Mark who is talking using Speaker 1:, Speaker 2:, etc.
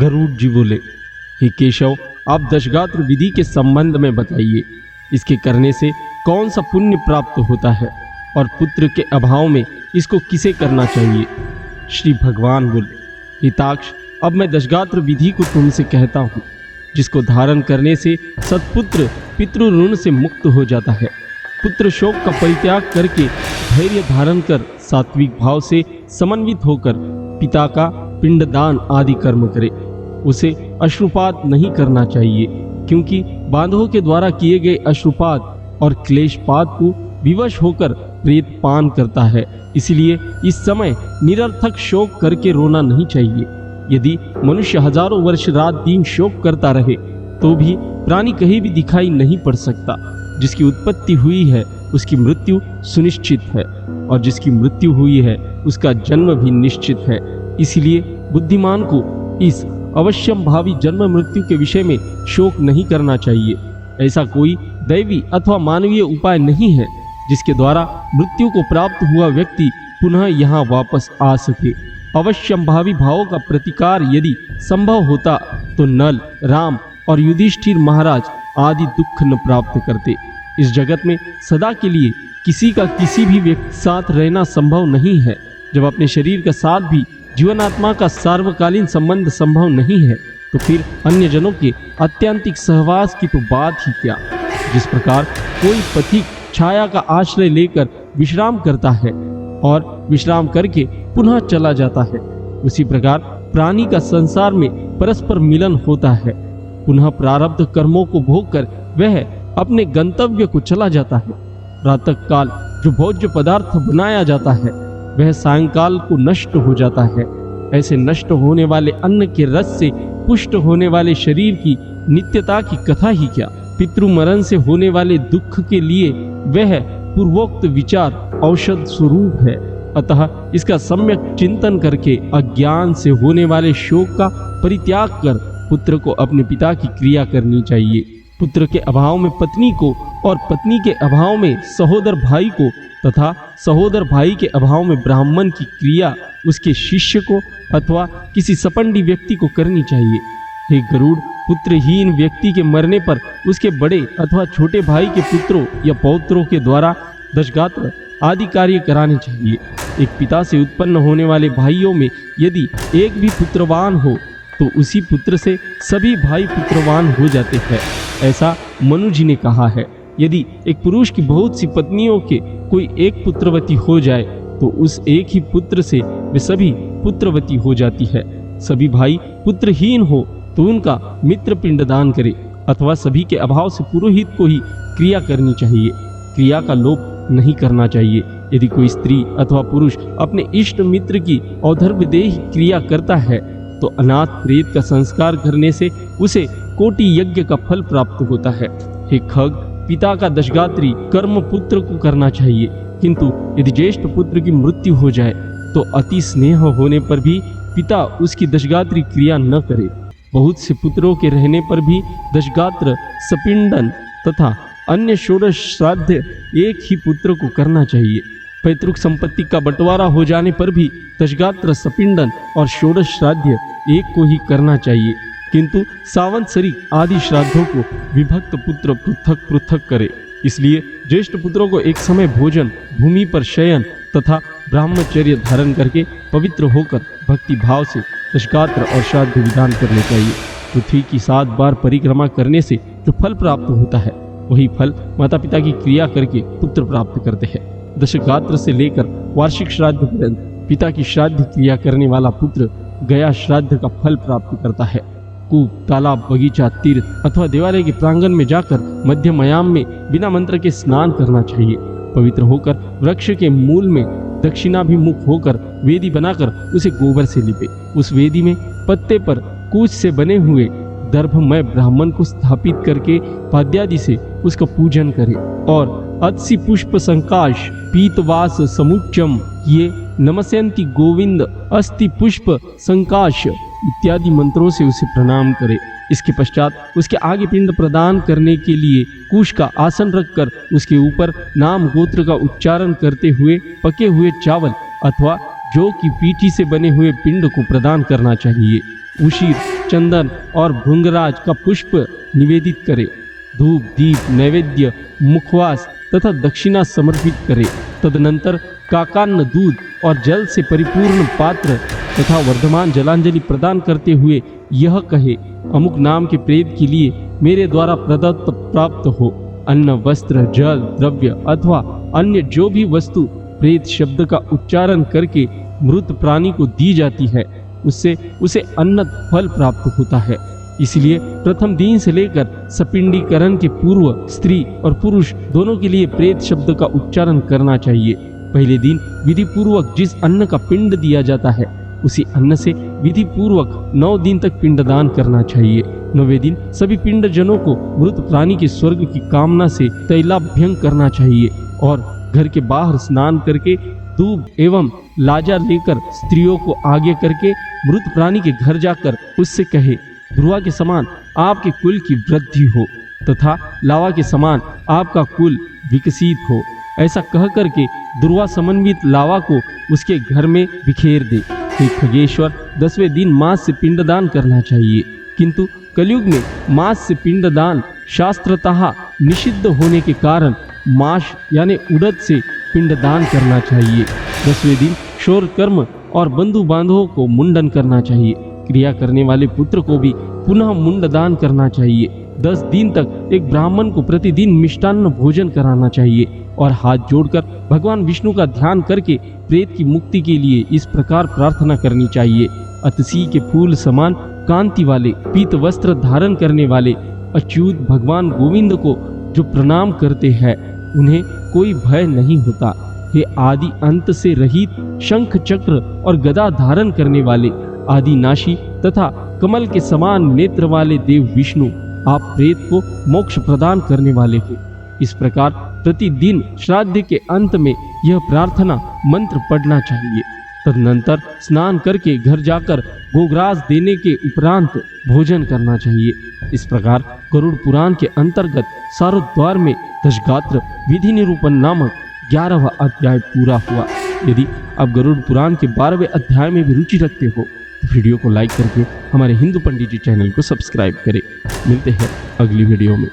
Speaker 1: गरुड़ जी बोले, हे केशव, आप दशगात्र विधि के संबंध में बताइए, इसके करने से कौन सा पुण्य प्राप्त होता है और पुत्र के अभाव में इसको किसे करना चाहिए। श्री भगवान बोले, हिताक्ष, अब मैं दशगात्र विधि को तुमसे कहता हूँ, जिसको धारण करने से सत्पुत्र पितृ ऋण से मुक्त हो जाता है। पुत्र शोक का परित्याग करके धैर्य धारण कर सात्विक भाव से समन्वित होकर पिता का पिंडदान आदि कर्म करे। उसे अश्रुपात नहीं करना चाहिए, क्योंकि बांधवों के द्वारा किए गए अश्रुपात और क्लेशपात को विवश होकर प्रेत पान करता है। इसलिए इस समय निरर्थक शोक करके रोना नहीं चाहिए। यदि मनुष्य हजारों वर्ष रात दिन शोक करता रहे तो भी प्राणी कहीं भी दिखाई नहीं पड़ सकता। जिसकी उत्पत्ति हुई है उसकी मृत्यु सुनिश्चित है, और जिसकी मृत्यु हुई है उसका जन्म भी निश्चित है। इसलिए बुद्धिमान को इस अवश्यम भावी जन्म मृत्यु के विषय में शोक नहीं करना चाहिए। ऐसा कोई दैवी अथवा मानवीय उपाय नहीं है जिसके द्वारा मृत्यु को प्राप्त हुआ व्यक्ति पुनः यहाँ वापस आ सके। अवश्यम भावी भावों का प्रतिकार यदि संभव होता तो नल, राम और युधिष्ठिर महाराज आदि दुख न प्राप्त करते। इस जगत में सदा के लिए किसी का किसी भी व्यक्ति साथ रहना संभव नहीं है। जब अपने शरीर का साथ भी जीवनात्मा का सार्वकालीन संबंध संभव नहीं है तो फिर अन्य जनों के अत्यंतिक सहवास की तो बात ही क्या। जिस प्रकार कोई पथिक छाया का आश्रय लेकर विश्राम करता है और विश्राम करके पुनः चला जाता है, उसी प्रकार प्राणी का संसार में परस्पर मिलन होता है। पुनः प्रारब्ध कर्मों को भोग कर वह अपने गंतव्य को चला जाता है। प्रातः काल जो भोज्य पदार्थ बनाया जाता है वह सायंकाल को नष्ट हो जाता है। ऐसे नष्ट होने वाले अन्न के रस से पुष्ट होने वाले शरीर की नित्यता की कथा ही क्या। पितृमरण से होने वाले दुख के लिए वह पूर्वोक्त विचार औषध स्वरूप है। अतः इसका सम्यक चिंतन करके अज्ञान से होने वाले शोक का परित्याग कर पुत्र को अपने पिता की क्रिया करनी चाहिए। पुत्र के अभाव में पत्नी को और पत्नी के अभाव में सहोदर भाई को तथा सहोदर भाई के अभाव में ब्राह्मण की क्रिया उसके शिष्य को अथवा किसी सपंडी व्यक्ति को करनी चाहिए। हे गरुड़, पुत्रहीन व्यक्ति के मरने पर उसके बड़े अथवा छोटे भाई के पुत्रों या पौत्रों के द्वारा दशगात्र आदि कार्य कराने चाहिए। एक पिता से उत्पन्न होने वाले भाइयों में यदि एक भी पुत्रवान हो तो उसी पुत्र से सभी भाई पुत्रवान हो जाते हैं, ऐसा मनु जी ने कहा है। यदि एक पुरुष की बहुत सी पत्नियों के कोई एक पुत्रवती हो जाए तो उस एक ही पुत्र से वे सभी पुत्रवती हो जाती है। सभी भाई पुत्रहीन हो तो उनका मित्र पिंडदान करे, अथवा सभी के अभाव से पुरोहित को ही क्रिया करनी चाहिए। क्रिया का लोप नहीं करना चाहिए। यदि कोई स्त्री अथवा पुरुष अपने इष्ट मित्र की औधर्वदेह क्रिया करता है तो अनाथ प्रेत का संस्कार करने से उसे कोटि यज्ञ का फल प्राप्त होता है। हे खग, पिता का दशगात्री कर्म पुत्र को करना चाहिए, किंतु यदि ज्येष्ठ पुत्र की मृत्यु हो जाए तो अति स्नेह होने पर भी पिता उसकी दशगात्री क्रिया न करे। बहुत से पुत्रों के रहने पर भी दशगात्र, सपिंडन तथा अन्य षोडश श्राद्ध एक ही पुत्र को करना चाहिए। पैतृक संपत्ति का बंटवारा हो जाने पर भी दशगात्र, सपिंडन और षोडश श्राद्ध एक को ही करना चाहिए, किंतु सावंतसरिक आदि श्राद्धों को विभक्त पुत्र पृथक पृथक करे। इसलिए ज्येष्ठ पुत्रों को एक समय भोजन, भूमि पर शयन तथा ब्रह्मचर्य धारण करके पवित्र होकर भक्ति भाव से दशगात्र और श्राद्ध विधान करने चाहिए। पृथ्वी की 7 बार परिक्रमा करने से जो फल प्राप्त होता है वही फल माता पिता की क्रिया करके पुत्र प्राप्त करते हैं। दशगात्र से लेकर वार्षिक श्राद्ध पर्यंत पिता की श्राद्ध क्रिया करने वाला पुत्र गया श्राद्ध का फल प्राप्त करता है। कूप, तालाब, बगीचा, तीर्थ अथवा देवालय के प्रांगण में जाकर मध्यमयाम में बिना मंत्र के स्नान करना चाहिए। पवित्र होकर वृक्ष के मूल में दक्षिणाभिमुख होकर वेदी बनाकर उसे गोबर से लिपे। उस वेदी में पत्ते पर कूच से बने हुए दर्भमय ब्राह्मण को स्थापित करके पाद्यादि से उसका पूजन करे और अत्सी पुष्प संकाश, पीतवास समुच्चम, ये नमस्यन्ति गोविंद, अस्ति पुष्प संकाश इत्यादि मंत्रों से उसे प्रणाम करे। इसके पश्चात उसके आगे पिंड प्रदान करने के लिए कुश का आसन रखकर उसके ऊपर नाम गोत्र का उच्चारण करते हुए पके हुए चावल अथवा जौ की पीठी से बने हुए पिंड को प्रदान करना चाहिए। उशीर चंदन और भृंगराज का पुष्प निवेदित करे। धूप, दीप, नैवेद्य, मुखवास तथा दक्षिणा समर्पित करे। तदनंतर काकान्न दूध और जल से परिपूर्ण पात्र तथा वर्धमान जलांजलि प्रदान करते हुए यह कहे, अमुक नाम के प्रेत के लिए मेरे द्वारा प्रदत्त प्राप्त हो अन्न, वस्त्र, जल, द्रव्य अथवा अन्य जो भी वस्तु प्रेत शब्द का उच्चारण करके मृत प्राणी को दी जाती है, उससे उसे अन्न फल प्राप्त होता है। इसलिए प्रथम दिन से लेकर सपिंडीकरण के पूर्व स्त्री और पुरुष दोनों के लिए प्रेत शब्द का उच्चारण करना चाहिए। पहले दिन विधि पूर्वक जिस अन्न का पिंड दिया जाता है, उसी अन्न से विधि पूर्वक 9 दिन तक पिंडदान करना चाहिए। 9वें दिन सभी पिंड जनों को मृत प्राणी के स्वर्ग की कामना से तैलाभ्यंग करना चाहिए और घर के बाहर स्नान करके दूब एवं लाजा लेकर स्त्रियों को आगे करके मृत प्राणी के घर जाकर उससे कहे, ध्रुवा के समान आपके कुल की वृद्धि हो तथा लावा के समान आपका कुल विकसित हो। ऐसा कह करके ध्रुवा समन्वित लावा को उसके घर में बिखेर दे। हे खगेश्वर, 10वें दिन मांस से पिंडदान करना चाहिए, किंतु कलयुग में मांस से पिंडदान शास्त्रतः निषिद्ध होने के कारण मांस यानी उड़द से पिंडदान करना चाहिए। 10वें दिन शौर कर्म और बंधु बांधवों को मुंडन करना चाहिए। क्रिया करने वाले पुत्र को भी पुनः मुंडदान करना चाहिए। 10 दिन तक एक ब्राह्मण को प्रतिदिन मिष्टान्न भोजन कराना चाहिए और हाथ जोड़कर भगवान विष्णु का ध्यान करके प्रेत की मुक्ति के लिए इस प्रकार प्रार्थना करनी चाहिए। अतसी के फूल समान कांति वाले पीत वस्त्र धारण करने वाले अच्युत भगवान गोविंद को जो प्रणाम करते हैं, उन्हें कोई भय नहीं होता। हे आदि अंत से रहित शंख चक्र और गदा धारण करने वाले आदिनाशी तथा कमल के समान नेत्र वाले देव विष्णु, आप प्रेत को मोक्ष प्रदान करने वाले हो। इस प्रकार प्रतिदिन श्राद्ध के अंत में यह प्रार्थना मंत्र पढ़ना चाहिए। तदनंतर स्नान करके घर जाकर गोग्रास देने के उपरांत भोजन करना चाहिए। इस प्रकार गरुड़ पुराण के अंतर्गत सारोद्वार में दशगात्र विधि निरूपण नामक 11वां अध्याय पूरा हुआ। यदि आप गरुड़ पुराण के 12वें अध्याय में भी रुचि रखते हो तो वीडियो को लाइक करके हमारे हिंदू पंडित जी चैनल को सब्सक्राइब करें। मिलते हैं अगली वीडियो में।